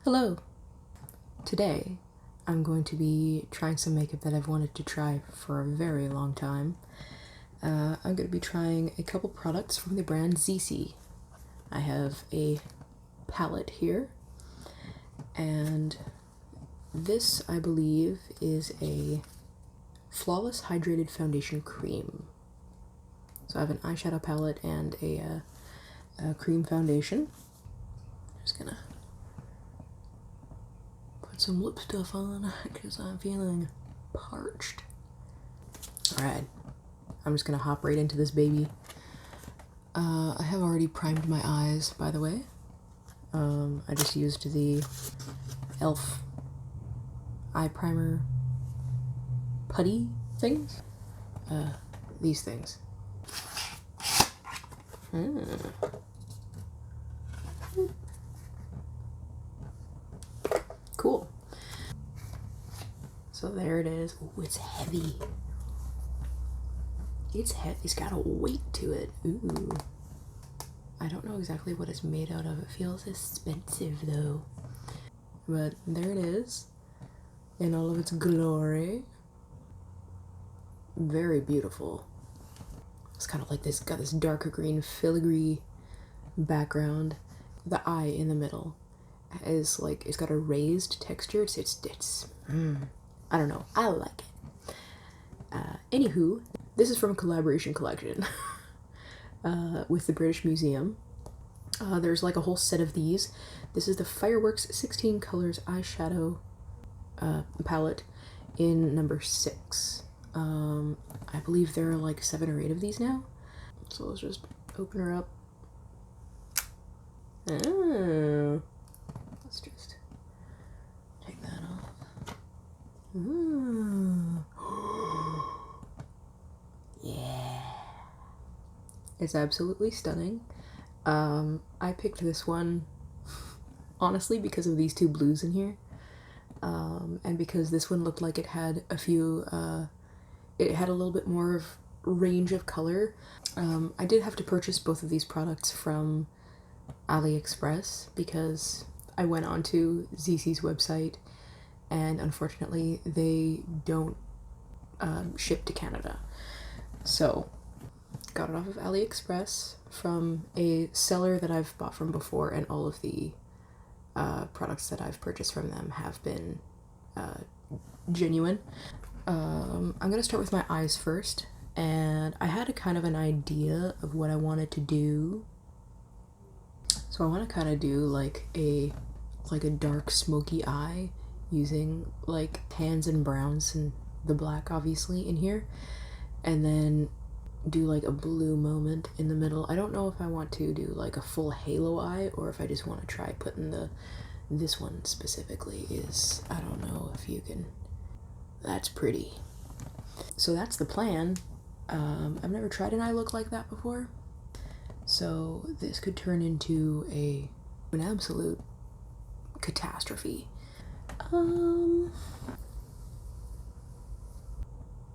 Hello! Today I'm going to be trying some makeup that I've wanted to try for a very long time. I'm going to be trying a couple products from the brand ZEESEA. I have a palette here, and this, I believe, is a Flawless Hydrated Foundation Cream. So I have an eyeshadow palette and a cream foundation. Just gonna put some lip stuff on because I'm feeling parched. Alright, I'm just gonna hop right into this baby. I have already primed my eyes, by the way. I just used the e.l.f. eye primer putty things. These things. Cool. So there it is. Ooh, it's heavy. It's heavy. It's got a weight to it. Ooh. I don't know exactly what it's made out of. It feels expensive though. But there it is in all of its glory. Very beautiful. It's kind of like this, got this darker green filigree background. The eye in the middle is like, it's got a raised texture. It's I don't know. I like it. Anywho, this is from a collaboration collection with the British Museum. There's like a whole set of these. This is the Fireworks 16 Colors eyeshadow palette in number 6. I believe there are like 7 or 8 of these now. So let's just open her up. Oh, let's just take that off. Ooh. Yeah. It's absolutely stunning. I picked this one honestly because of these 2 blues in here. And because this one looked like it had a few, it had a little bit more of range of color. I did have to purchase both of these products from AliExpress because I went onto ZEESEA's website and unfortunately they don't ship to Canada. So got it off of AliExpress from a seller that I've bought from before, and all of the products that I've purchased from them have been genuine. I'm gonna start with my eyes first, and I had a kind of an idea of what I wanted to do. So I want to kind of do like a dark smoky eye using like tans and browns and the black obviously in here, and then do like a blue moment in the middle. I don't know if I want to do like a full halo eye or if I just want to try putting this one specifically is, I don't know if you can, that's pretty. So that's the plan. I've never tried an eye look like that before. So this could turn into an absolute catastrophe.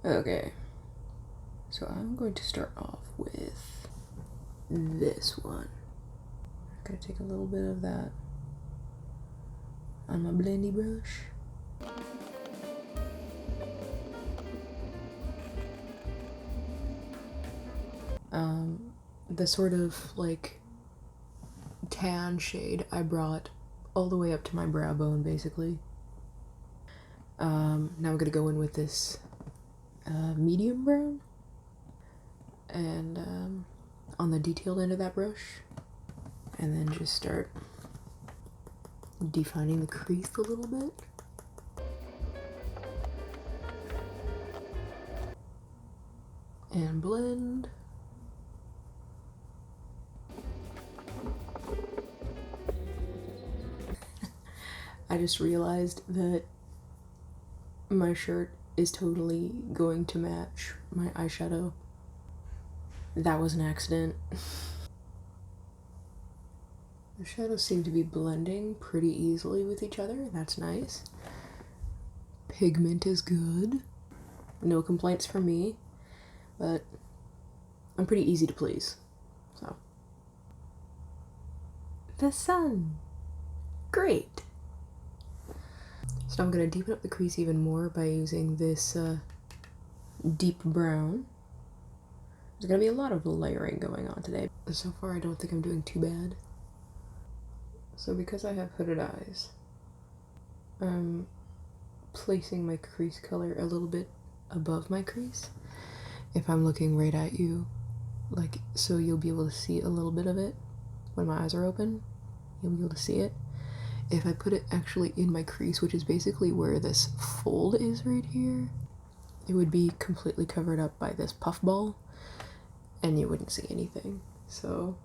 Okay. So I'm going to start off with this one. I'm gonna take a little bit of that on my blendy brush. The sort of like tan shade I brought all the way up to my brow bone basically. Now I'm gonna go in with this medium brown and on the detailed end of that brush, and then just start defining the crease a little bit. And blend. I just realized that my shirt is totally going to match my eyeshadow. That was an accident. The shadows seem to be blending pretty easily with each other. That's nice. Pigment is good. No complaints from me, but I'm pretty easy to please, so. The sun. Great. So I'm going to deepen up the crease even more by using this deep brown. There's going to be a lot of layering going on today. So far I don't think I'm doing too bad. So because I have hooded eyes, I'm placing my crease color a little bit above my crease. If I'm looking right at you, like, so you'll be able to see a little bit of it when my eyes are open. You'll be able to see it. If I put it actually in my crease, which is basically where this fold is right here, it would be completely covered up by this puff ball and you wouldn't see anything. So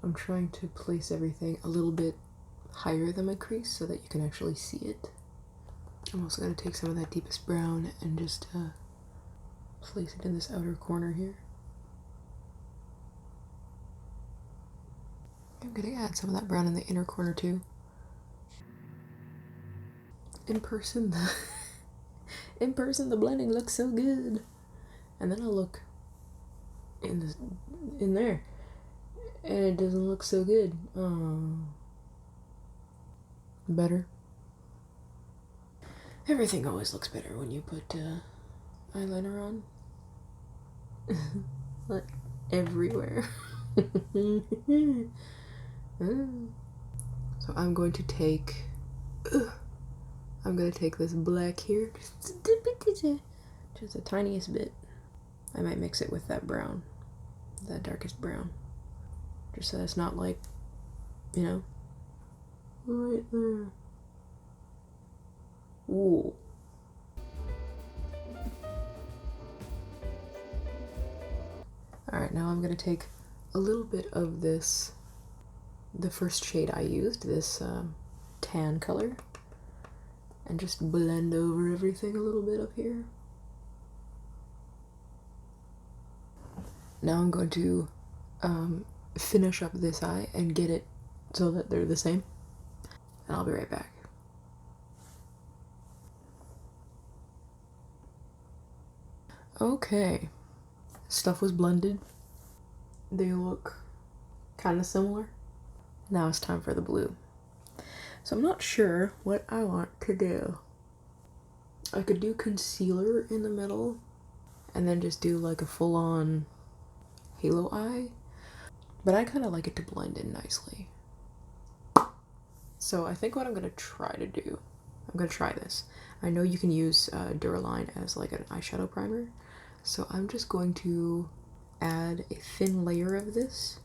I'm trying to place everything a little bit higher than my crease so that you can actually see it. I'm also going to take some of that deepest brown and just place it in this outer corner here. I'm going to add some of that brown in the inner corner too. In person, the blending looks so good. And then I'll look in there and it doesn't look so good. Better. Everything always looks better when you put eyeliner on. Like everywhere. So I'm going to take this black here, just the tiniest bit. I might mix it with that brown, that darkest brown, just so it's not like, you know, right there. Ooh. Alright, now I'm going to take a little bit of this, the first shade I used, this tan color, and just blend over everything a little bit up here. Now I'm going to finish up this eye and get it so that they're the same, and I'll be right back. Okay, stuff was blended. They look kind of similar. Now it's time for the blue. So I'm not sure what I want to do. I could do concealer in the middle and then just do like a full-on halo eye, but I kind of like it to blend in nicely. So I think what I'm going to try to do, I'm going to try this. I know you can use Duraline as like an eyeshadow primer, so I'm just going to add a thin layer of this.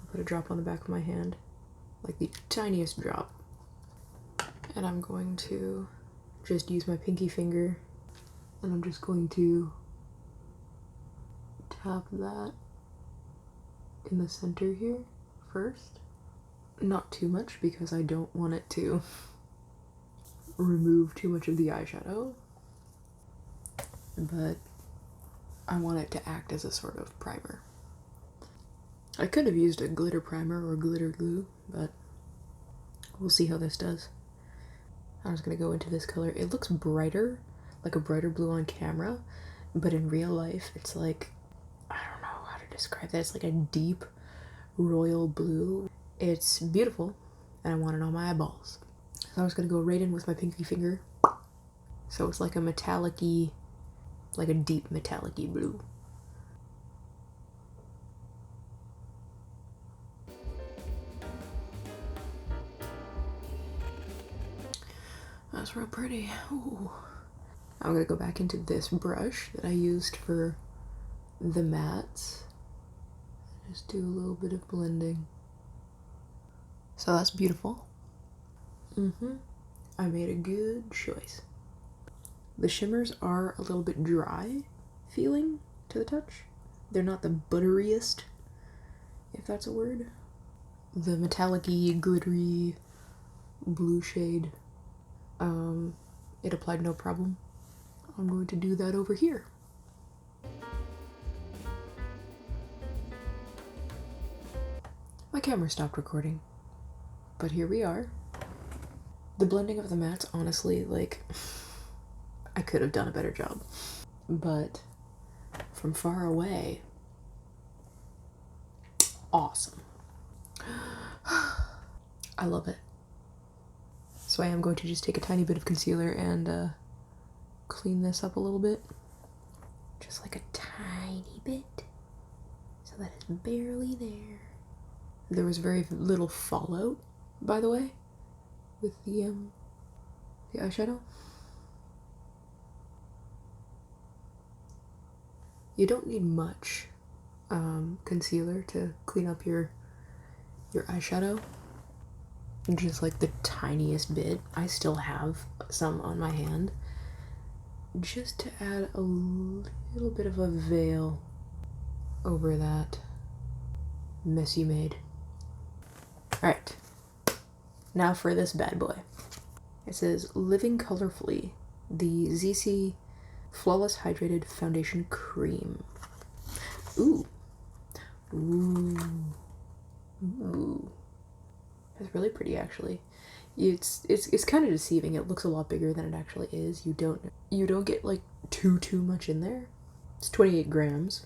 I'll put a drop on the back of my hand, like the tiniest drop. And I'm going to just use my pinky finger and I'm just going to tap that in the center here first. Not too much because I don't want it to remove too much of the eyeshadow, but I want it to act as a sort of primer. I could have used a glitter primer or glitter glue, but we'll see how this does. I'm just gonna go into this color. It looks brighter, like a brighter blue on camera, but in real life it's like, I don't know how to describe that. It's like a deep royal blue. It's beautiful and I want it on my eyeballs. So I'm just gonna go right in with my pinky finger. So it's like a metallic-y, like a deep metallic-y blue. That's real pretty. Ooh. I'm gonna go back into this brush that I used for the mattes. Just do a little bit of blending. So that's beautiful. I made a good choice. The shimmers are a little bit dry feeling to the touch. They're not the butteriest, if that's a word. The metallic-y, glittery blue shade, it applied no problem. I'm going to do that over here. My camera stopped recording, but here we are. The blending of the mattes, honestly, like, I could have done a better job, but from far away, awesome. I love it. So I am going to just take a tiny bit of concealer and clean this up a little bit. Just like a tiny bit. So that it's barely there. There was very little fallout, by the way, with the eyeshadow. You don't need much concealer to clean up your eyeshadow. Just like the tiniest bit. I still have some on my hand. Just to add a little bit of a veil over that mess you made. Alright, now for this bad boy. It says Living Colorfully, the ZEESEA Flawless Hydrated Foundation Cream. Ooh. Ooh. Ooh. That's really pretty, actually. It's kind of deceiving. It looks a lot bigger than it actually is. You don't get like too much in there. It's 28 grams.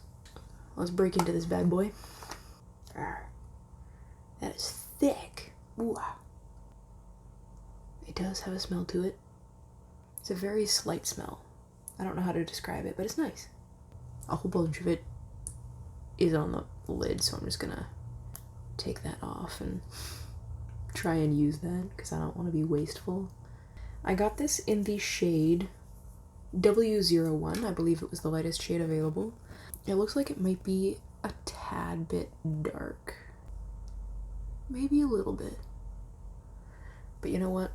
Let's break into this bad boy. That is thick. Ooh. It does have a smell to it. It's a very slight smell. I don't know how to describe it, but it's nice. A whole bunch of it is on the lid, so I'm just gonna take that off and try and use that because I don't want to be wasteful. I got this in the shade W01. I believe it was the lightest shade available. It looks like it might be a tad bit dark. Maybe a little bit. But you know what?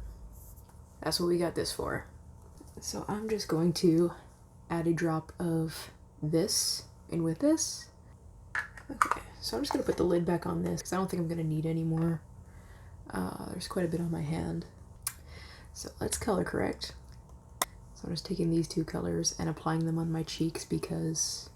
That's what we got this for. So I'm just going to add a drop of this in with this. Okay, so I'm just gonna put the lid back on this because I don't think I'm gonna need any more. There's quite a bit on my hand. So let's color correct. So I'm just taking these two colors and applying them on my cheeks because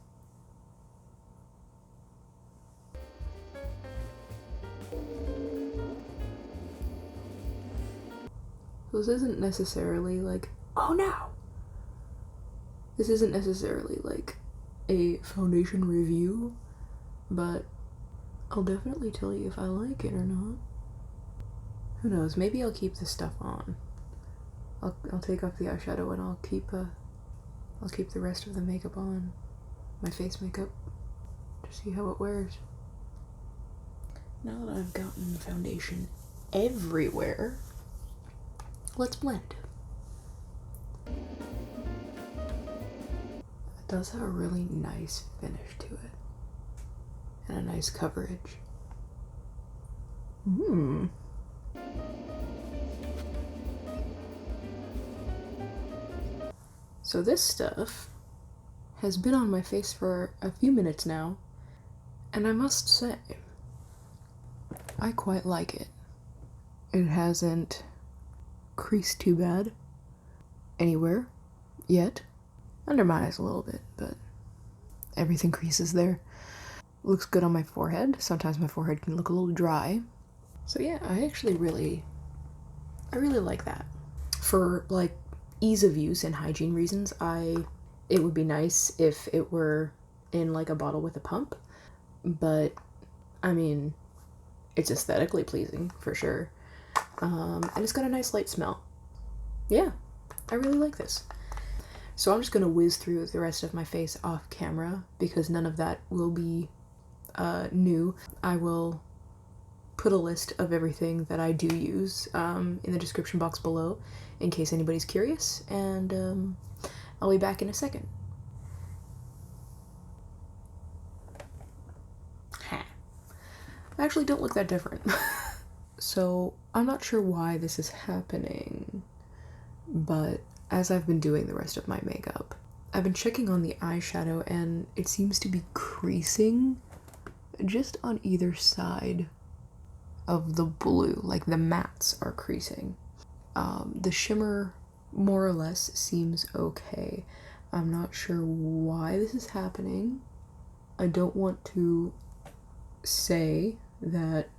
this isn't necessarily like, oh no! This isn't necessarily like a foundation review, but I'll definitely tell you if I like it or not. Who knows, maybe I'll keep this stuff on. I'll take off the eyeshadow and I'll keep the rest of the makeup on. My face makeup. To see how it wears. Now that I've gotten the foundation everywhere, let's blend. It does have a really nice finish to it. And a nice coverage. So this stuff has been on my face for a few minutes now, and I must say, I quite like it. It hasn't creased too bad anywhere yet. Under my eyes a little bit, but everything creases there. Looks good on my forehead. Sometimes my forehead can look a little dry. So yeah, I really like that. For like ease of use and hygiene reasons, it would be nice if it were in like a bottle with a pump, but I mean, it's aesthetically pleasing for sure. And it's got a nice light smell. Yeah, I really like this. So I'm just gonna whiz through the rest of my face off camera because none of that will be new. I will put a list of everything that I do use in the description box below in case anybody's curious, and I'll be back in a second. I actually don't look that different. So I'm not sure why this is happening, but as I've been doing the rest of my makeup, I've been checking on the eyeshadow and it seems to be creasing just on either side of the blue, like the mattes are creasing. The shimmer more or less seems okay. I'm not sure why this is happening. I don't want to say that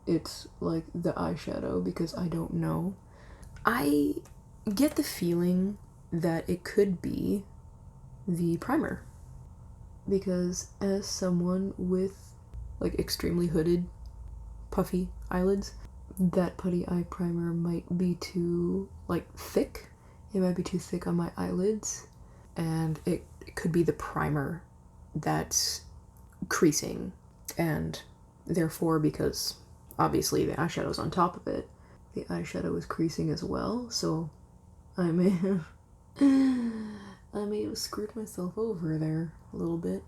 it's like the eyeshadow because I don't know. I get the feeling that it could be the primer because as someone with like extremely hooded puffy eyelids, that putty eye primer might be too, like, thick. It might be too thick on my eyelids, and it could be the primer that's creasing, and therefore, because obviously the eyeshadow's on top of it, the eyeshadow is creasing as well, so I may have screwed myself over there a little bit.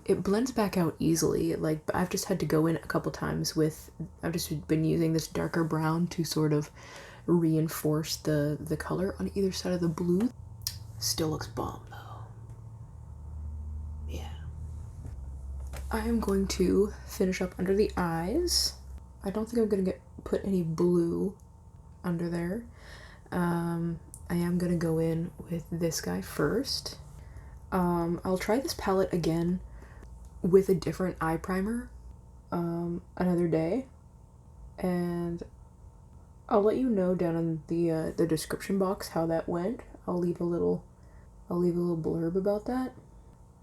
It blends back out easily, like, but I've just had to go in a couple times with, I've just been using this darker brown to sort of reinforce the color on either side of the blue. Still looks bomb though. Yeah. I am going to finish up under the eyes. I don't think I'm gonna put any blue under there. I am gonna go in with this guy first. I'll try this palette again with a different eye primer another day, and I'll let you know down in the description box how that went. I'll leave a little blurb about that.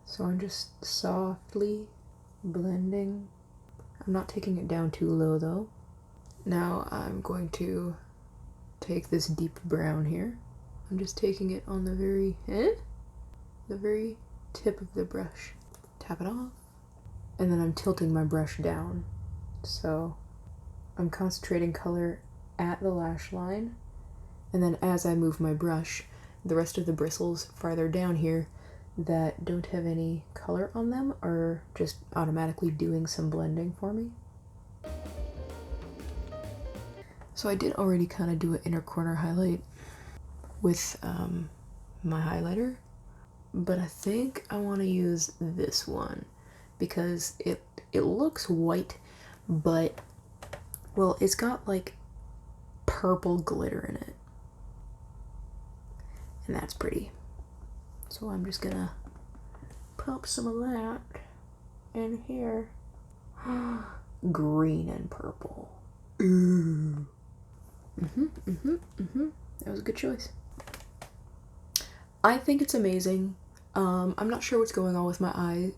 So I'm just softly blending. I'm not taking it down too low though. Now I'm going to take this deep brown here. I'm just taking it on the very tip of the brush. Tap it off. And then I'm tilting my brush down. So I'm concentrating color at the lash line. And then as I move my brush, the rest of the bristles farther down here that don't have any color on them are just automatically doing some blending for me. So I did already kind of do an inner corner highlight with my highlighter, but I think I want to use this one because it looks white, but, well, it's got like purple glitter in it, and that's pretty. So I'm just gonna pop some of that in here. Green and purple. Ooh. That was a good choice. I think it's amazing. I'm not sure what's going on with my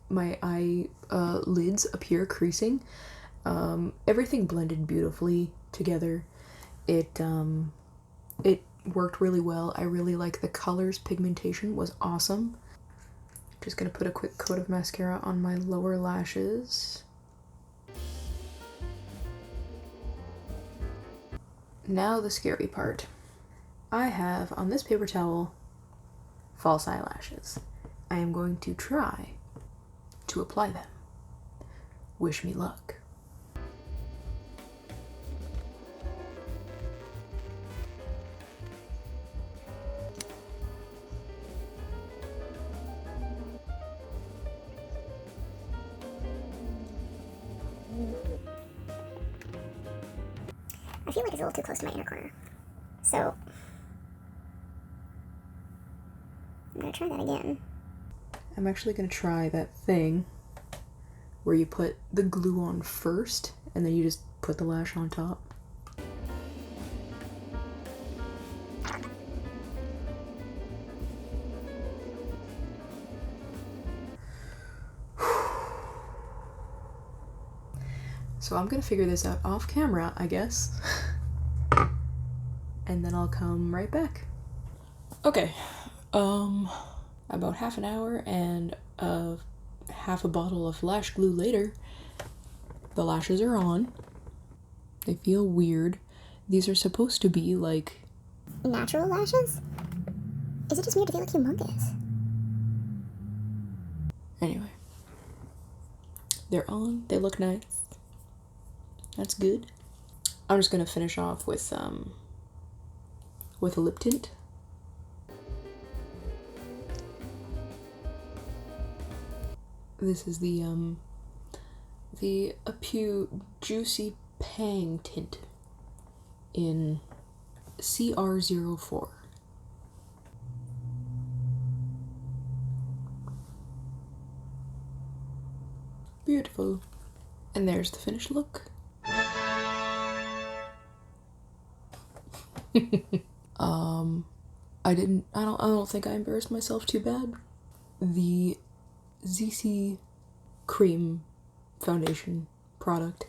lids up here creasing. Everything blended beautifully together. It worked really well. I really like the colors. Pigmentation was awesome. Just gonna put a quick coat of mascara on my lower lashes. Now the scary part. I have on this paper towel false eyelashes. I am going to try to apply them. Wish me luck. I feel like it's a little too close to my inner corner, so I'm gonna try that again. I'm actually gonna try that thing where you put the glue on first and then you just put the lash on top. So I'm gonna figure this out off camera, I guess. And then I'll come right back. Okay, about half an hour and half a bottle of lash glue later, the lashes are on. They feel weird. These are supposed to be like natural lashes? Is it just weird to feel like humongous? Anyway, they're on. They look nice. That's good. I'm just gonna finish off with a lip tint. This is the Apu Juicy Pang tint in CR04. Beautiful. And there's the finished look. I don't think I embarrassed myself too bad. The ZEESEA cream foundation product.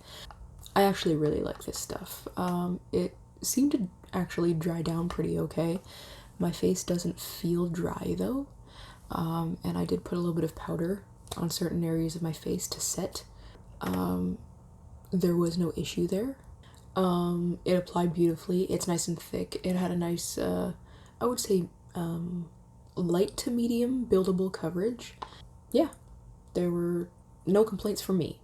I actually really like this stuff. It seemed to actually dry down pretty okay. My face doesn't feel dry though, and I did put a little bit of powder on certain areas of my face to set. There was no issue there. It applied beautifully. It's nice and thick. It had a nice, I would say, light to medium buildable coverage. Yeah, there were no complaints from me.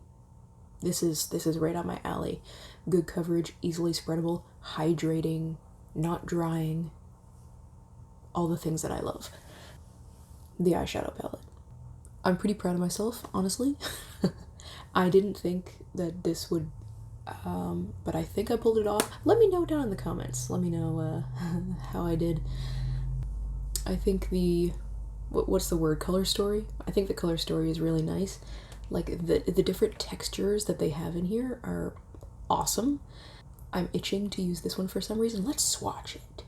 This is right up my alley. Good coverage, easily spreadable, hydrating, not drying. All the things that I love. The eyeshadow palette. I'm pretty proud of myself, honestly. I didn't think that this would, but I think I pulled it off. Let me know down in the comments. Let me know how I did. I think what's the word? Color story? I think the color story is really nice. Like the different textures that they have in here are awesome. I'm itching to use this one for some reason. Let's swatch it.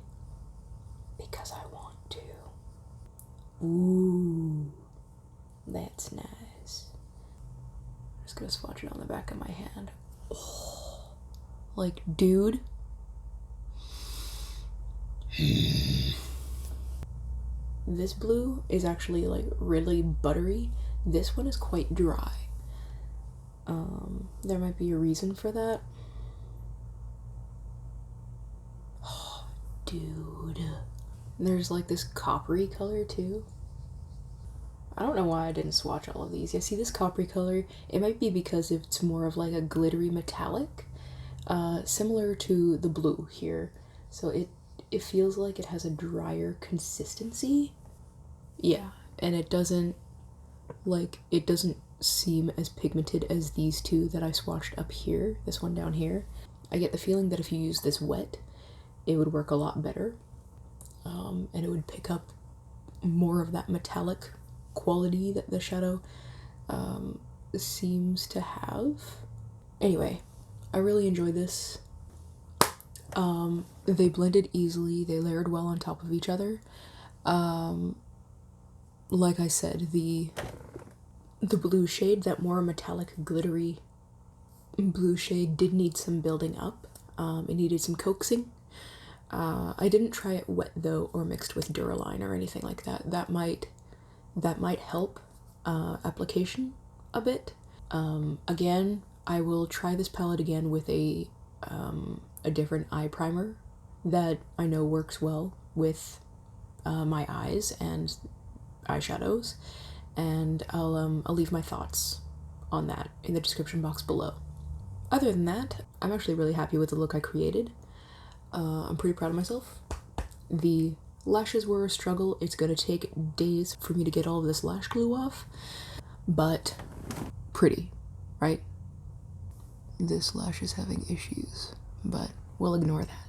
Because I want to. Ooh. That's nice. I'm just gonna swatch it on the back of my hand. Oh, like, dude. This blue is actually like really buttery. This one is quite dry. There might be a reason for that. Oh, dude. There's like this coppery color too. I don't know why I didn't swatch all of these. Yeah, see this coppery color? It might be because it's more of like a glittery metallic, similar to the blue here. So it feels like it has a drier consistency. Yeah, and it doesn't seem as pigmented as these two that I swatched up here, this one down here. I get the feeling that if you use this wet, it would work a lot better, and it would pick up more of that metallic quality that the shadow seems to have. Anyway, I really enjoy this. They blended easily, they layered well on top of each other. Like I said, the blue shade, that more metallic glittery blue shade, did need some building up. It needed some coaxing. I didn't try it wet though, or mixed with duraline or anything like that. That might help application a bit. Again, I will try this palette again with a different eye primer that I know works well with my eyes and eyeshadows, and I'll leave my thoughts on that in the description box below. Other than that, I'm actually really happy with the look I created. I'm pretty proud of myself. The lashes were a struggle. It's gonna take days for me to get all of this lash glue off, but pretty, right? This lash is having issues, but we'll ignore that.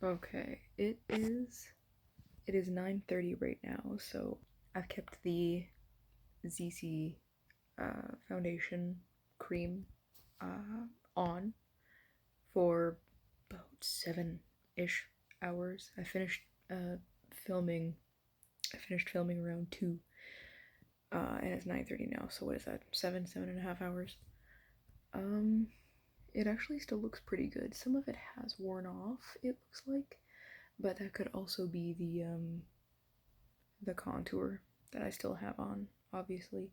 Okay, it is 9:30 right now, so I've kept the ZEESEA foundation cream on for about 7-ish hours. I finished filming around 2, and it's 9:30 now, so what is that, 7.5 hours. It actually still looks pretty good. Some of it has worn off, it looks like, but that could also be the contour that I still have on, obviously,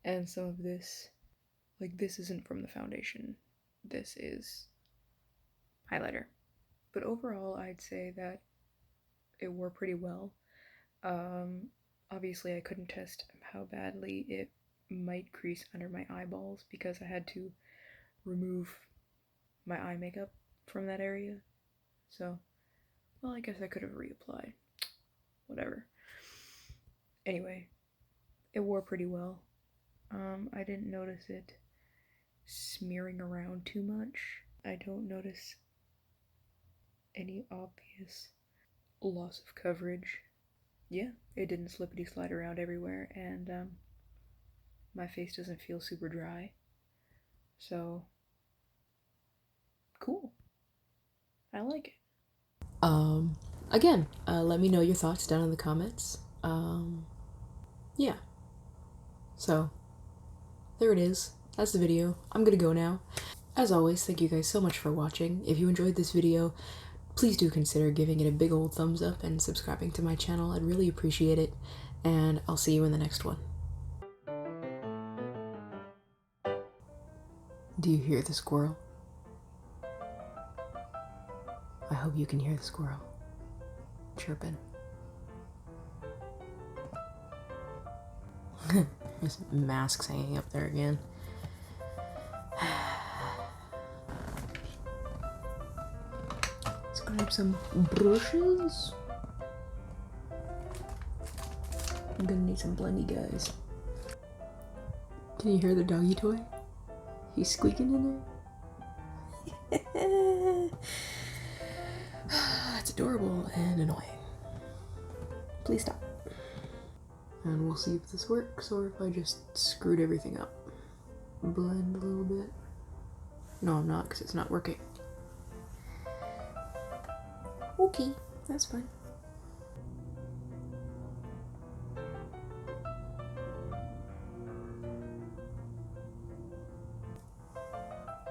and some of this, like, this isn't from the foundation, this is highlighter. But overall, I'd say that it wore pretty well. Obviously I couldn't test how badly it might crease under my eyeballs because I had to remove my eye makeup from that area. So, well, I guess I could have reapplied. Whatever. Anyway, it wore pretty well. I didn't notice it smearing around too much. I don't notice any obvious loss of coverage. Yeah, it didn't slippity slide around everywhere, and my face doesn't feel super dry. So, cool. I like it. Again, let me know your thoughts down in the comments. Yeah. So, there it is. that's the video. I'm gonna go now. As always, thank you guys so much for watching. If you enjoyed this video, please do consider giving it a big old thumbs up and subscribing to my channel. I'd really appreciate it, and I'll see you in the next one. Do you hear the squirrel? I hope you can hear the squirrel chirping. There's masks hanging up there again. Let's grab some brushes. I'm gonna need some blendy, guys. Can you hear the doggy toy? He's squeaking in there. It's adorable and annoying. Please stop. And we'll see if this works or if I just screwed everything up. Blend a little bit. No, I'm not, because it's not working. Okay, that's fine.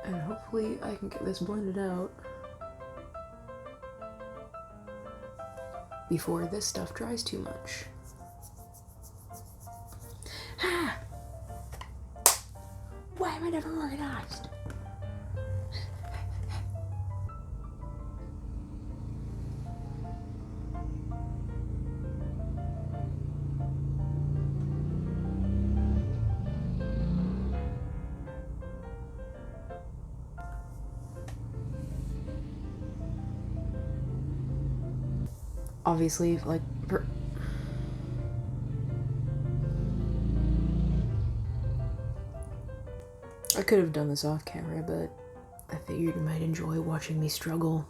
And hopefully I can get this blended out before this stuff dries too much. Ah! Why am I never organized? Obviously, like, I could have done this off camera, but I figured you might enjoy watching me struggle.